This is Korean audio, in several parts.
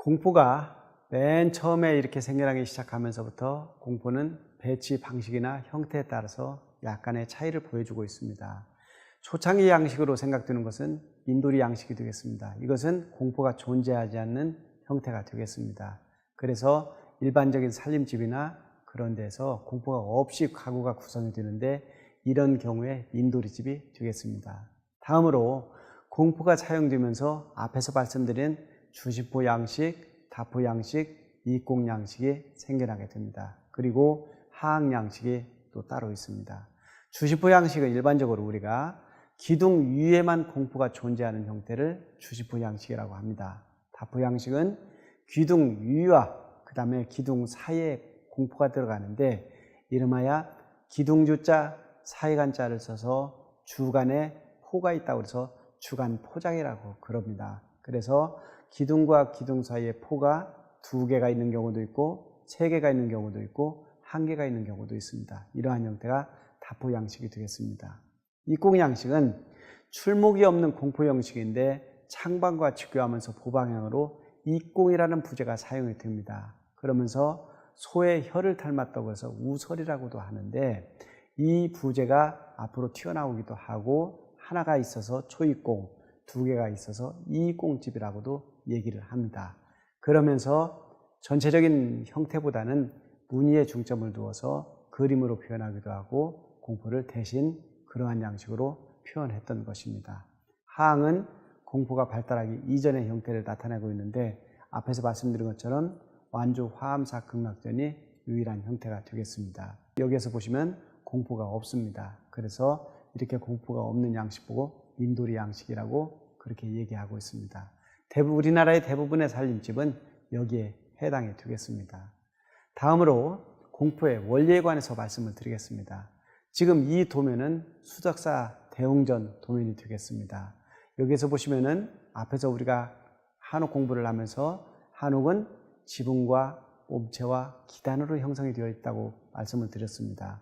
공포가 맨 처음에 이렇게 생겨나기 시작하면서부터 공포는 배치 방식이나 형태에 따라서 약간의 차이를 보여주고 있습니다. 초창기 양식으로 생각되는 것은 민돌이 양식이 되겠습니다. 이것은 공포가 존재하지 않는 형태가 되겠습니다. 그래서 일반적인 살림집이나 그런 데서 공포가 없이 가구가 구성이 되는데 이런 경우에 민돌이집이 되겠습니다. 다음으로 공포가 사용되면서 앞에서 말씀드린 주시포 양식, 다포 양식, 이공 양식이 생겨나게 됩니다. 그리고 하항 양식이 또 따로 있습니다. 주시포 양식은 일반적으로 우리가 기둥 위에만 공포가 존재하는 형태를 주시포 양식이라고 합니다. 다포 양식은 기둥 위와 그 다음에 기둥 사이에 공포가 들어가는데 이름하여 기둥주자 사이간자를 써서 주간에 포가 있다고 해서 주간포장이라고 그럽니다. 그래서 기둥과 기둥 사이에 포가 2개가 있는 경우도 있고 3개가 있는 경우도 있고 1개가 있는 경우도 있습니다. 이러한 형태가 다포 양식이 되겠습니다. 이공 양식은 출목이 없는 공포 형식인데 창방과 직교하면서 보방향으로 이공이라는 부제가 사용이 됩니다. 그러면서 소의 혀를 닮았다고 해서 우설이라고도 하는데 이 부제가 앞으로 튀어나오기도 하고 하나가 있어서 초이공, 2개가 있어서 이공집이라고도 얘기를 합니다. 그러면서 전체적인 형태보다는 무늬에 중점을 두어서 그림으로 표현하기도 하고 공포를 대신 그러한 양식으로 표현했던 것입니다. 하항은 공포가 발달하기 이전의 형태를 나타내고 있는데 앞에서 말씀드린 것처럼 완주 화암사 극락전이 유일한 형태가 되겠습니다. 여기에서 보시면 공포가 없습니다. 그래서 이렇게 공포가 없는 양식 보고 민돌이 양식이라고 그렇게 얘기하고 있습니다. 우리나라의 대부분의 살림집은 여기에 해당이 되겠습니다. 다음으로 공포의 원리에 관해서 말씀을 드리겠습니다. 지금 이 도면은 수덕사 대웅전 도면이 되겠습니다. 여기에서 보시면은 앞에서 우리가 한옥 공부를 하면서 한옥은 지붕과 몸체와 기단으로 형성이 되어 있다고 말씀을 드렸습니다.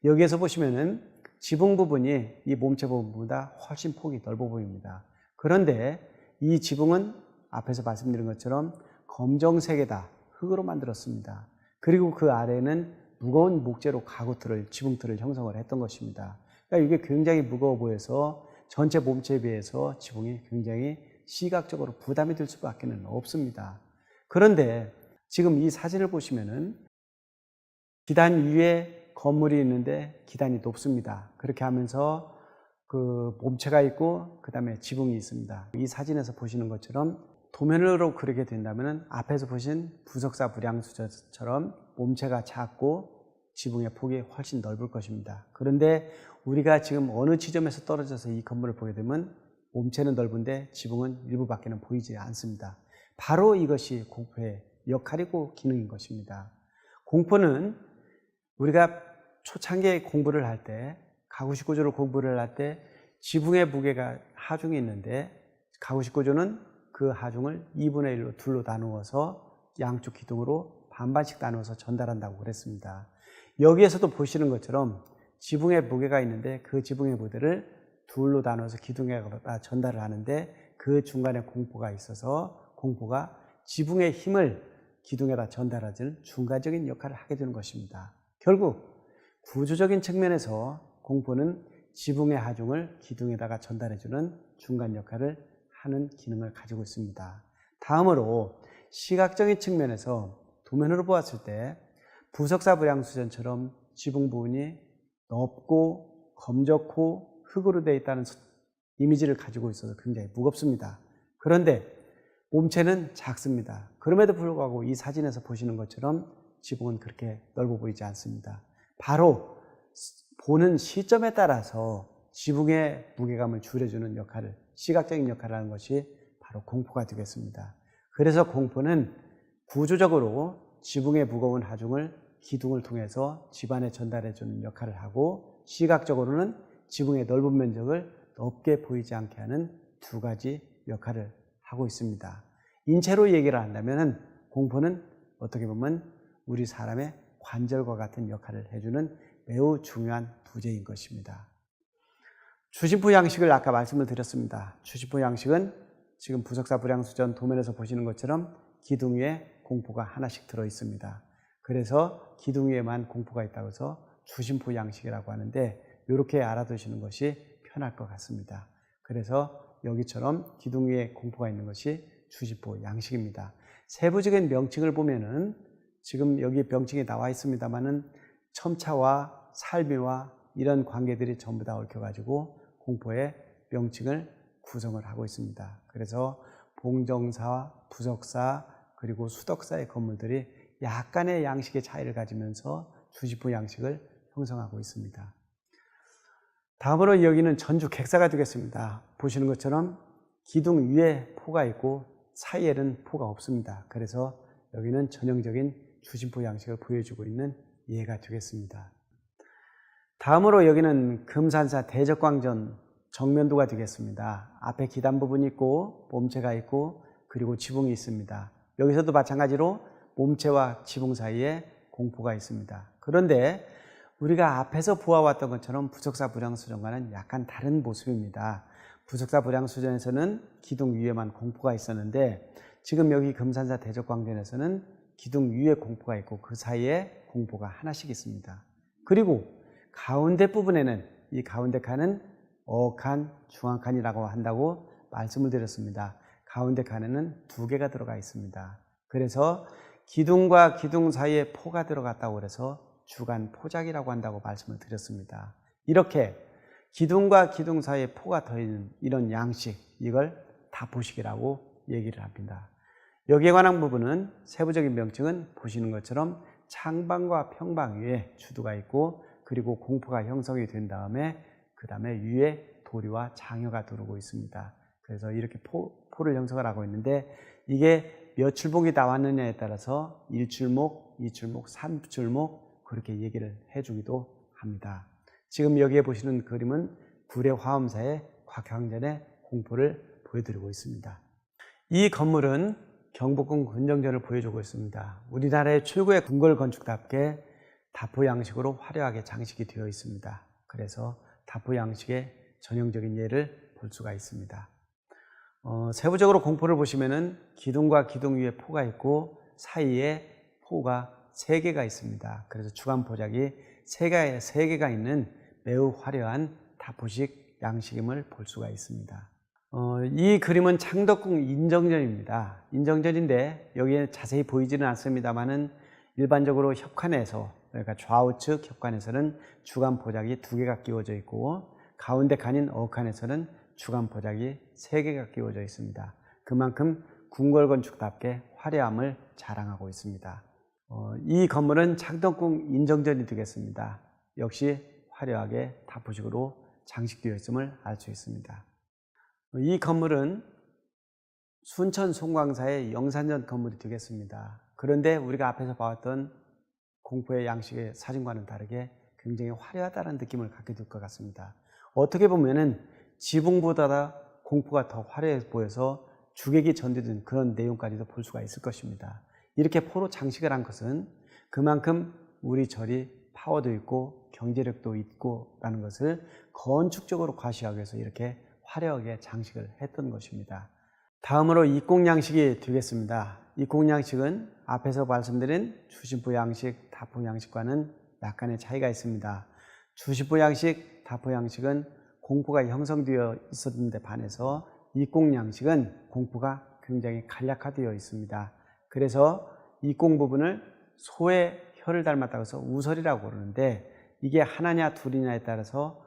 여기에서 보시면은 지붕 부분이 이 몸체 부분보다 훨씬 폭이 넓어 보입니다. 그런데 이 지붕은 앞에서 말씀드린 것처럼 검정색에다 흙으로 만들었습니다. 그리고 그 아래는 무거운 목재로 가구틀을, 지붕틀을 형성을 했던 것입니다. 그러니까 이게 굉장히 무거워 보여서 전체 몸체에 비해서 지붕이 굉장히 시각적으로 부담이 될 수밖에 없습니다. 그런데 지금 이 사진을 보시면은 기단 위에 건물이 있는데 기단이 높습니다. 그렇게 하면서 그 몸체가 있고 그 다음에 지붕이 있습니다. 이 사진에서 보시는 것처럼 도면으로 그리게 된다면 앞에서 보신 부석사 불량수저처럼 몸체가 작고 지붕의 폭이 훨씬 넓을 것입니다. 그런데 우리가 지금 어느 지점에서 떨어져서 이 건물을 보게 되면 몸체는 넓은데 지붕은 일부밖에는 보이지 않습니다. 바로 이것이 공포의 역할이고 기능인 것입니다. 공포는 우리가 초창기에 공부를 할 때, 가구식 구조를 공부를 할 때 지붕의 무게가 하중이 있는데 가구식 구조는 그 하중을 2분의 1로 둘로 나누어서 양쪽 기둥으로 반반씩 나누어서 전달한다고 그랬습니다. 여기에서도 보시는 것처럼 지붕의 무게가 있는데 그 지붕의 무게를 둘로 나눠서 기둥에 전달을 하는데 그 중간에 공포가 있어서 공포가 지붕의 힘을 기둥에다 전달하는 중간적인 역할을 하게 되는 것입니다. 결국 구조적인 측면에서 공포는 지붕의 하중을 기둥에다가 전달해주는 중간 역할을 하는 기능을 가지고 있습니다. 다음으로 시각적인 측면에서 도면으로 보았을 때 부석사 불량수전처럼 지붕 부분이 넓고 검적고 흙으로 되어 있다는 이미지를 가지고 있어서 굉장히 무겁습니다. 그런데 몸체는 작습니다. 그럼에도 불구하고 이 사진에서 보시는 것처럼 지붕은 그렇게 넓어 보이지 않습니다. 바로 보는 시점에 따라서 지붕의 무게감을 줄여주는 역할을, 시각적인 역할을 하는 것이 바로 공포가 되겠습니다. 그래서 공포는 구조적으로 지붕의 무거운 하중을 기둥을 통해서 집안에 전달해주는 역할을 하고 시각적으로는 지붕의 넓은 면적을 넓게 보이지 않게 하는 2가지 역할을 하고 있습니다. 인체로 얘기를 한다면 공포는 어떻게 보면 우리 사람의 관절과 같은 역할을 해주는 매우 중요한 부재인 것입니다. 주시포 양식을 아까 말씀을 드렸습니다. 주시포 양식은 지금 부석사 불량수전 도면에서 보시는 것처럼 기둥 위에 공포가 하나씩 들어 있습니다. 그래서 기둥 위에만 공포가 있다고 해서 주심포 양식이라고 하는데 이렇게 알아두시는 것이 편할 것 같습니다. 그래서 여기처럼 기둥 위에 공포가 있는 것이 주심포 양식입니다. 세부적인 명칭을 보면은 지금 여기 명칭이 나와 있습니다만은 첨차와 살미와 이런 관계들이 전부 다 얽혀가지고 공포의 명칭을 구성을 하고 있습니다. 그래서 봉정사, 부석사, 그리고 수덕사의 건물들이 약간의 양식의 차이를 가지면서 주심포 양식을 형성하고 있습니다. 다음으로 여기는 전주 객사가 되겠습니다. 보시는 것처럼 기둥 위에 포가 있고 사이에는 포가 없습니다. 그래서 여기는 전형적인 주심포 양식을 보여주고 있는 예가 되겠습니다. 다음으로 여기는 금산사 대적광전 정면도가 되겠습니다. 앞에 기단 부분이 있고 몸체가 있고 그리고 지붕이 있습니다. 여기서도 마찬가지로 몸체와 지붕 사이에 공포가 있습니다. 그런데 우리가 앞에서 보아왔던 것처럼 부석사 불량수전과는 약간 다른 모습입니다. 부석사 불량수전에서는 기둥 위에만 공포가 있었는데 지금 여기 금산사 대적광전에서는 기둥 위에 공포가 있고 그 사이에 공포가 하나씩 있습니다. 그리고 가운데 부분에는 이 가운데 칸은 어칸, 중앙칸이라고 한다고 말씀을 드렸습니다. 가운데 칸에는 2개가 들어가 있습니다. 그래서 기둥과 기둥 사이에 포가 들어갔다고 해서 주간 포작이라고 한다고 말씀을 드렸습니다. 이렇게 기둥과 기둥 사이에 포가 더있는 이런 양식, 이걸 다포식이라고 얘기를 합니다. 여기에 관한 부분은 세부적인 명칭은 보시는 것처럼 창방과 평방 위에 주두가 있고 그리고 공포가 형성이 된 다음에 그 다음에 위에 도리와 장여가 들어오고 있습니다. 그래서 이렇게 포를 형성을 하고 있는데 이게 몇 출목이 나왔느냐에 따라서 1출목, 2출목, 3출목 그렇게 얘기를 해주기도 합니다. 지금 여기에 보시는 그림은 구례화엄사의 곽향전의 공포를 보여드리고 있습니다. 이 건물은 경복궁 근정전을 보여주고 있습니다. 우리나라의 최고의 궁궐 건축답게 다포 양식으로 화려하게 장식이 되어 있습니다. 그래서 다포 양식의 전형적인 예를 볼 수가 있습니다. 세부적으로 공포를 보시면은 기둥과 기둥 위에 포가 있고 사이에 포가 3개가 있습니다. 그래서 주간 포작이 3개가 있는 매우 화려한 다포식 양식임을 볼 수가 있습니다. 이 그림은 창덕궁 인정전입니다. 인정전인데 여기에 자세히 보이지는 않습니다만은 일반적으로 협관에서 그러니까 좌우측 협관에서는 주간 포작이 2개가 끼워져 있고 가운데 칸인 어칸에서는 주간 포작이 3개가 끼워져 있습니다. 그만큼 궁궐 건축답게 화려함을 자랑하고 있습니다. 이 건물은 창덕궁 인정전이 되겠습니다. 역시 화려하게 다포식으로 장식되어 있음을 알 수 있습니다. 이 건물은 순천 송광사의 영산전 건물이 되겠습니다. 그런데 우리가 앞에서 봐왔던 공포의 양식의 사진과는 다르게 굉장히 화려하다는 느낌을 갖게 될 것 같습니다. 어떻게 보면은 지붕보다 공포가 더 화려해 보여서 주객이 전되는 그런 내용까지도 볼 수가 있을 것입니다. 이렇게 포로 장식을 한 것은 그만큼 우리 절이 파워도 있고 경제력도 있고 라는 것을 건축적으로 과시하기 위해서 이렇게 화려하게 장식을 했던 것입니다. 다음으로 입공양식이 되겠습니다. 입공양식은 앞에서 말씀드린 주심포 양식, 다포 양식과는 약간의 차이가 있습니다. 주심포 양식, 다포 양식은 공포가 형성되어 있었는데 반해서 입공양식은 공포가 굉장히 간략화되어 있습니다. 그래서 입공 부분을 소의 혀를 닮았다고 해서 우설이라고 그러는데 이게 하나냐 둘이냐에 따라서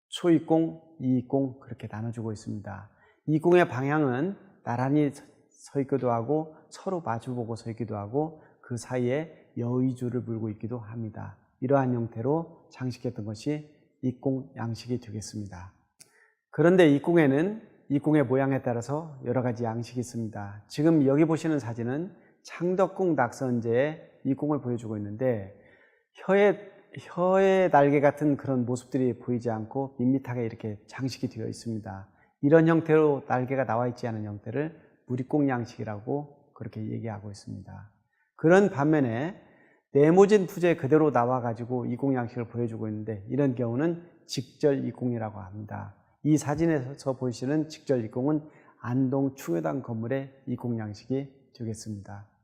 초입공, 이입공 그렇게 나눠주고 있습니다. 입공의 방향은 나란히 서 있기도 하고 서로 마주보고 서 있기도 하고 그 사이에 여의주를 물고 있기도 합니다. 이러한 형태로 장식했던 것이 입공 양식이 되겠습니다. 그런데 입공에는 입공의 모양에 따라서 여러 가지 양식이 있습니다. 지금 여기 보시는 사진은 창덕궁 낙선제의 입공을 보여주고 있는데 혀의 날개 같은 그런 모습들이 보이지 않고 밋밋하게 이렇게 장식이 되어 있습니다. 이런 형태로 날개가 나와 있지 않은 형태를 무립공 양식이라고 그렇게 얘기하고 있습니다. 그런 반면에 네모진 부재 그대로 나와 가지고 입공 양식을 보여주고 있는데 이런 경우는 직절 입공이라고 합니다. 이 사진에서 보시는 직절 입공은 안동 충효당 건물의 입공 양식이 되겠습니다.